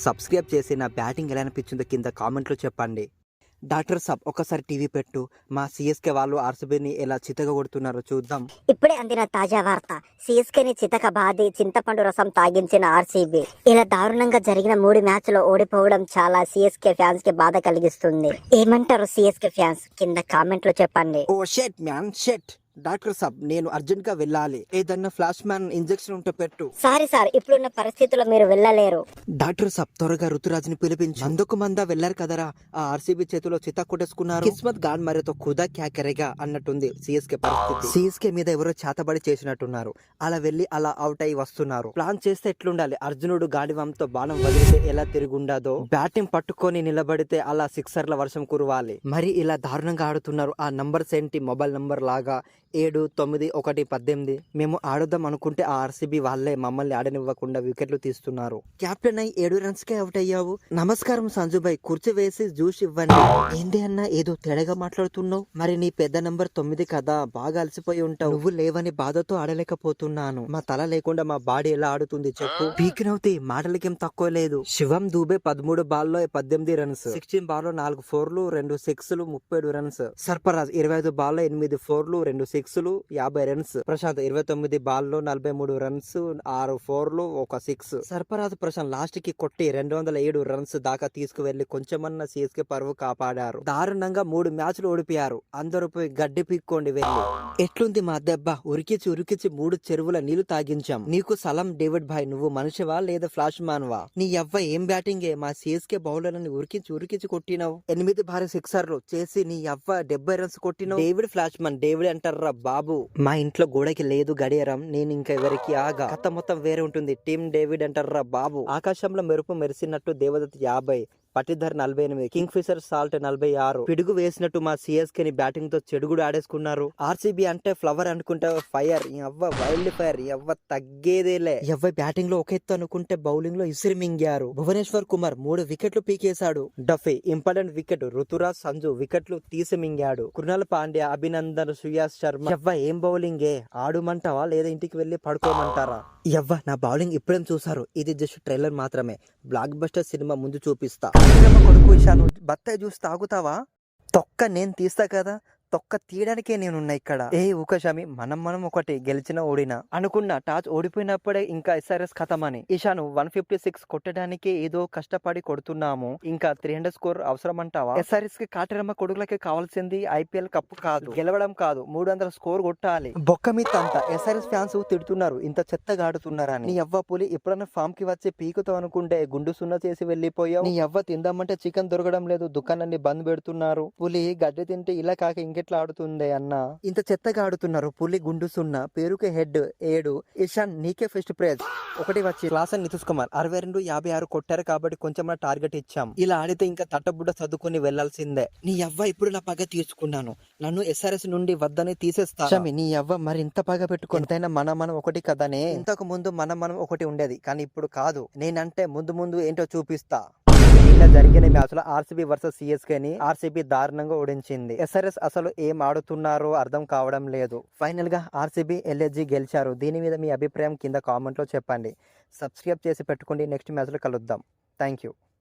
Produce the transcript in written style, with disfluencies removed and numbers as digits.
Subscribe చేసి నా batting ఎలా అనిపించిందో కింద కామెంట్లో చెప్పండి. డాక్టర్ సాబ్ ఒకసారి టీవీ పెట్టు. మా సిఎస్కే వాళ్ళు ఆర్సీబీని ఎలా చితక కొడుతున్నారో చూద్దాం. ఇప్పుడే అందిన తాజా వార్త. సిఎస్కేని చితక బాది చింతపండు రసం తాగించిన ఆర్సీబీ ఇలా దారుణంగా జరిగిన 3 మ్యాచ్లో ఓడిపోవడం చాలా సిఎస్కే ఫ్యాన్స్ కి బాధ కలిగిస్తుంది. ఏమంటారు సిఎస్కే ఫ్యాన్స్? కింద కామెంట్ లో చెప్పండి. ఓ షెట్ మ్యాన్ షెట్. డాక్టర్ సాబ్ నేను అర్జెంట్ గా వెళ్ళాలి. ఏదన్నా ఫ్లాష్ మ్యాన్ ఇంజెక్షన్ ఉంటే పెట్టు. సారీ సార్, ఇప్పుడున్న పరిస్థితుల్లో మీరు వెళ్ళలేరు. డాక్టర్ సాబ్ త్వరగా ఋతురాజుని పిలిపించు. మందుకు మందా వెళ్లారు కదరా, ఆ ఆర్సీబీ చేతిలో చిత కొట్టేసుకున్నారు. కిస్మత్ గాన్ మరేతో ఖుదా క్యా కరేగా అన్నట్టుంది సిఎస్కే పరిస్థితి. సిఎస్కే మీద ఎవరో చేతబడి చేసినట్టున్నారు. అలా వెళ్లి అలా అవుట్ అయి వస్తున్నారు. ప్లాన్ చేస్తే ఎట్లుండాలి? అర్జునుడు గాడివంతో బాణం వదిలితే ఎలా తిరుగుండాదో, బ్యాటింగ్ పట్టుకొని నిలబడితే అలా సిక్సర్ల వర్షం కురవాలి. మరి ఇలా దారుణంగా ఆడుతున్నారు. ఆ నంబర్స్ ఏంటి? మొబైల్ నంబర్ లాగా 7, 9, 1, 18. మేము ఆడుదాం అనుకుంటే ఆ ఆర్సీబీ వాళ్ళే మమ్మల్ని ఆడనివ్వకుండా వికెట్లు తీస్తున్నారు. కెప్టెన్ అయి 7 రన్స్ కే అవుట్ అయ్యావు. నమస్కారం సంజుబాయ్, కుర్చీ వేసి జ్యూస్ ఇవ్వండి. ఏంటి అన్నా ఏదో తేడాగా మాట్లాడుతున్నావు? మరి నీ పెద్ద నంబర్ 9 కదా, బాగా అలసిపోయి ఉంటావు. నువ్వు లేవని బాధతో ఆడలేకపోతున్నాను. మా తల లేకుండా మా బాడీ ఎలా ఆడుతుంది చెప్పు. పీకినవుతి మాటలకేం తక్కువ లేదు. శివం దూబే 13 బాల్లో 18 రన్స్, 16 బాల్లో 4 4లు 2 6లు 37 రన్స్. సర్ఫరాజ్ 25 బాల్లో 8 4లు 2 6లు 50 రన్స్. ప్రశాంత్ 29 బాల్లో 43 రన్స్, 6 4లు 1 6. సర్ఫరాజ్ ప్రశాంత్ లాస్ట్ కి కొట్టి 207 రన్స్ దాకా తీసుకువెళ్లి కొంచెమన్నా సిఎస్కే పరువు కాపాడారు. దారుణంగా 3 మ్యాచ్లు ఓడిపోయారు. అందరూ పోయి గడ్డి పీక్కోండి వెళ్ళి. ఎట్లుంది మా దెబ్బ? ఉరికిచి 3 చెరువుల నీళ్లు తాగించాం. నీకు సలాం డేవిడ్ భాయ్. నువ్వు మనిషివా లేదా ఫ్లాష్ మ్యాన్ వా? నీ యవ్వ ఏం బ్యాటింగే! మా సిఎస్కే బౌలర్లని ఉరికిచి కొట్టినావు. 8 భారీ సిక్సర్లు చేసి నీ యవ్వ 70 రన్స్ కొట్టినావు. డేవిడ్ ఫ్లాష్ మ్యాన్ డేవిడ్ అంటారా బాబు? మా ఇంట్లో గోడకి లేదు గడియారం, నేను ఇంకా ఎవరికి ఆగా. కథ మొత్తం వేరే ఉంటుంది. టీమ్ డేవిడ్ అంటారా బాబు? ఆకాశంలో మెరుపు మెరిసినట్టు దేవదత్ 50, పటిధర్ 48, కింగ్ ఫిషర్ సాల్ట్ 46. పిడుగు వేసినట్టు మా సిఎస్కే ని బ్యాటింగ్ తో చెడుగుడు ఆడేసుకున్నారు. ఆర్సీబీ అంటే ఫ్లవర్ అనుకుంటే ఫైర్, ఎవ్వ వైల్డ్ ఫైర్, ఎవ్వ తగ్గేదేలే. ఎవ్వ బ్యాటింగ్ లో ఒక ఎత్తు అనుకుంటే బౌలింగ్ లో ఇసిరి మింగారు. భువనేశ్వర్ కుమార్ 3 వికెట్లు పీకేశాడు. Duffy important wicket. Ruturaj Sanju వికెట్లు తీసి మింగాడు. కృణాల్ పాండ్యా, అభినందన్, సుయాస్ శర్మ. ఎవ్వ ఏం బౌలింగే! ఆడుమంటావా లేదా ఇంటికి వెళ్లి పడుకోమంటారా? ఎవ్వ నా బౌలింగ్ ఇప్పుడేం చూసారు? ఇది జస్ట్ ట్రైలర్ మాత్రమే. బ్లాక్ బస్టర్ సినిమా ముందు చూపిస్తా. కొడుకు ఇషాను బత్తాయి జ్యూస్ తాగుతావా? తొక్క నేను తీస్తా కదా, తొక్క తీయడానికే నేనున్నా ఇక్కడ. ఏ ఊకశామి, మనం ఒకటి గెలిచిన ఓడినా అనుకున్నా. టాచ్ ఓడిపోయినప్పుడే ఇంకా ఎస్ఆర్ఎస్ ఖతమని. ఇషాను 156 కొట్టడానికి ఏదో కష్టపడి కొడుతున్నాము. ఇంకా 300 స్కోర్ అవసరం అంటావా? ఎస్ఆర్ఎస్ కి కాటరమ్మ కొడుకులకి కావాల్సింది ఐపీఎల్ కప్పు కాదు, గెలవడం కాదు, 300 స్కోర్ కొట్టాలి. బొక్క మీద అంతా ఎస్ఆర్ఎస్ ఫ్యాన్స్ తిడుతున్నారు ఇంత చెత్తగా ఆడుతున్నారని. నీ అవ్వ పులి ఎప్పుడన్నా ఫామ్ కి వచ్చి పీకుతో అనుకుంటే గుండు సున్నా చేసి వెళ్లిపోయావు. నీ అవ్వ తిందామంటే చికెన్ దొరకడం లేదు, దుకాణాన్ని బంద్ పెడుతున్నారు. పులి గడ్డి తింటే ఇలా కాక ఇంకెట్లా ఆడుతుందే అన్న. ఇంత చెత్తగా ఆడుతున్నారు. పులి గుండు సున్నా, పేరుకే హెడ్ 7. ఇషాన్ నీకే ఫస్ట్ ప్రైజ్. ఒకటి వచ్చి క్లాసన్ నితీష్ కుమార్ 62, 56 కొట్టారు కాబట్టి కొంచెం టార్గెట్ ఇచ్చాం. ఇలా ఆడితే ఇంకా తట్టబుడ్డ చదువుకుని వెళ్లాల్సిందే. నీ అవ్వ ఇప్పుడు నా పగ తీసుకున్నాను, నన్ను ఎస్ఆర్ఎస్ నుండి వద్దని తీసేస్తా. నీ అవ్వ మరి ఇంత పగ పెట్టుకుని ఎంతైనా మనం ఒకటి కదనే. ఇంతకు ముందు మనం ఒకటి ఉండేది, కానీ ఇప్పుడు కాదు. నేనంటే ముందు ఏంటో చూపిస్తా. నిన్న జరిగిన మ్యాచ్ లో ఆర్సీబీ వర్సెస్ సిఎస్కే ని ఆర్సీబీ దారుణంగా ఓడించింది. ఎస్ఆర్ఎస్ అసలు ఏం ఆడుతున్నారో అర్థం కావడం లేదు. ఫైనల్ గా ఆర్సీబీ ఎల్ఎస్జీ గెలిచారు. దీని మీద మీ అభిప్రాయం కింద కామెంట్ లో చెప్పండి. సబ్స్క్రైబ్ చేసి పెట్టుకోండి. నెక్స్ట్ మ్యాచ్ లో కలుద్దాం. Thank you.